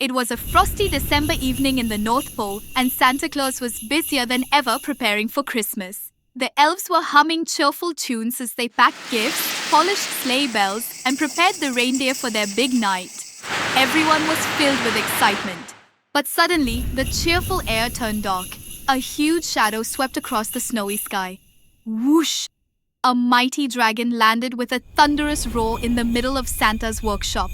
It was a frosty December evening in the North Pole, and Santa Claus was busier than ever preparing for Christmas. The elves were humming cheerful tunes as they packed gifts, polished sleigh bells, and prepared the reindeer for their big night. Everyone was filled with excitement. But suddenly, the cheerful air turned dark. A huge shadow swept across the snowy sky. Whoosh! A mighty dragon landed with a thunderous roar in the middle of Santa's workshop.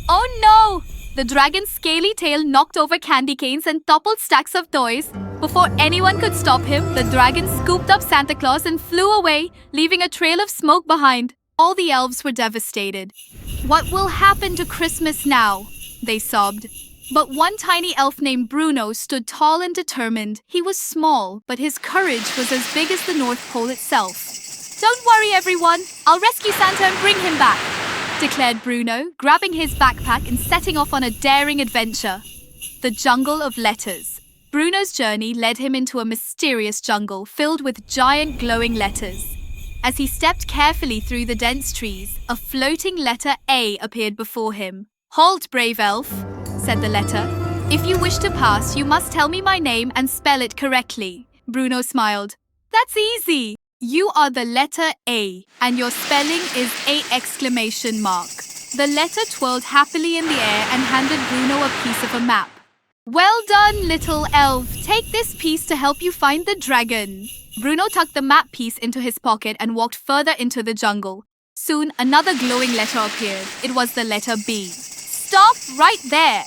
Oh no! The dragon's scaly tail knocked over candy canes and toppled stacks of toys. Before anyone could stop him, the dragon scooped up Santa Claus and flew away, leaving a trail of smoke behind. All the elves were devastated. What will happen to Christmas now? They sobbed. But one tiny elf named Bruno stood tall and determined. He was small, but his courage was as big as the North Pole itself. Don't worry, everyone. I'll rescue Santa and bring him back, declared Bruno, grabbing his backpack and setting off on a daring adventure. The jungle of letters. Bruno's journey led him into a mysterious jungle filled with giant glowing letters. As he stepped carefully through the dense trees, a floating letter A appeared before him. "Halt, brave elf," said the letter. "If you wish to pass, you must tell me my name and spell it correctly." Bruno smiled. "That's easy. You are the letter A, and your spelling is A exclamation mark." The letter twirled happily in the air and handed Bruno a piece of a map. "Well done, little elf. Take this piece to help you find the dragon." Bruno tucked the map piece into his pocket and walked further into the jungle. Soon, another glowing letter appeared. It was the letter B. "Stop right there,"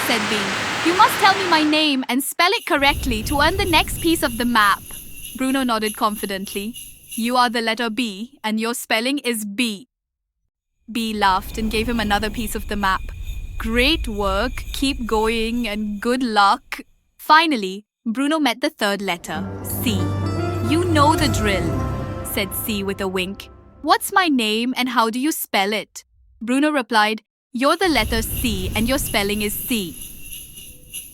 said B. "You must tell me my name and spell it correctly to earn the next piece of the map." Bruno nodded confidently. "You are the letter B, and your spelling is B." B laughed and gave him another piece of the map. "Great work, keep going, and good luck." Finally, Bruno met the third letter, C. "You know the drill," said C with a wink. "What's my name and how do you spell it?" Bruno replied, "You're the letter C, and your spelling is C."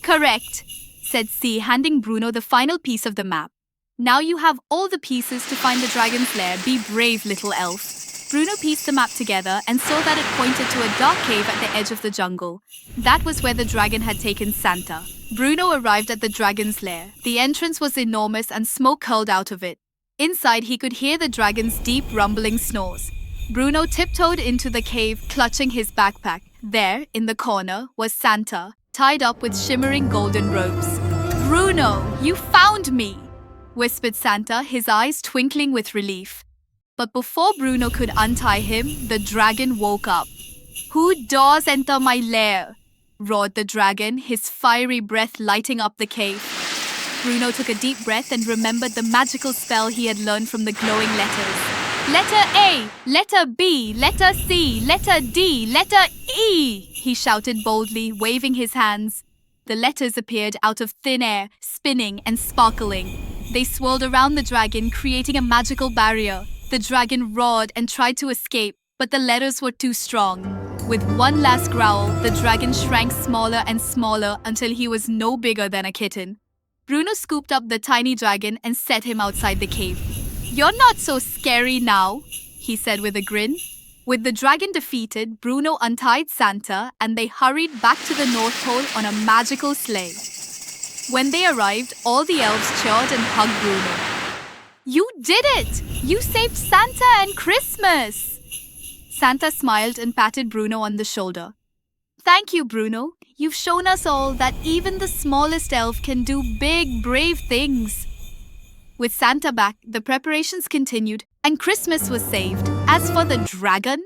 "Correct," said C, handing Bruno the final piece of the map. "Now you have all the pieces to find the dragon's lair. Be brave, little elf." Bruno pieced the map together and saw that it pointed to a dark cave at the edge of the jungle. That was where the dragon had taken Santa. Bruno arrived at the dragon's lair. The entrance was enormous and smoke curled out of it. Inside, he could hear the dragon's deep rumbling snores. Bruno tiptoed into the cave, clutching his backpack. There, in the corner, was Santa, tied up with shimmering golden ropes. "Bruno, you found me!" whispered Santa, his eyes twinkling with relief. But before Bruno could untie him, the dragon woke up. "Who dares enter my lair?" roared the dragon, his fiery breath lighting up the cave. Bruno took a deep breath and remembered the magical spell he had learned from the glowing letters. "Letter A, letter B, letter C, letter D, letter E," he shouted boldly, waving his hands. The letters appeared out of thin air, spinning and sparkling. They swirled around the dragon, creating a magical barrier. The dragon roared and tried to escape, but the letters were too strong. With one last growl, the dragon shrank smaller and smaller until he was no bigger than a kitten. Bruno scooped up the tiny dragon and set him outside the cave. "You're not so scary now," he said with a grin. With the dragon defeated, Bruno untied Santa and they hurried back to the North Pole on a magical sleigh. When they arrived, all the elves cheered and hugged Bruno. "You did it! You saved Santa and Christmas!" Santa smiled and patted Bruno on the shoulder. "Thank you, Bruno. You've shown us all that even the smallest elf can do big, brave things." With Santa back, the preparations continued, and Christmas was saved. As for the dragon,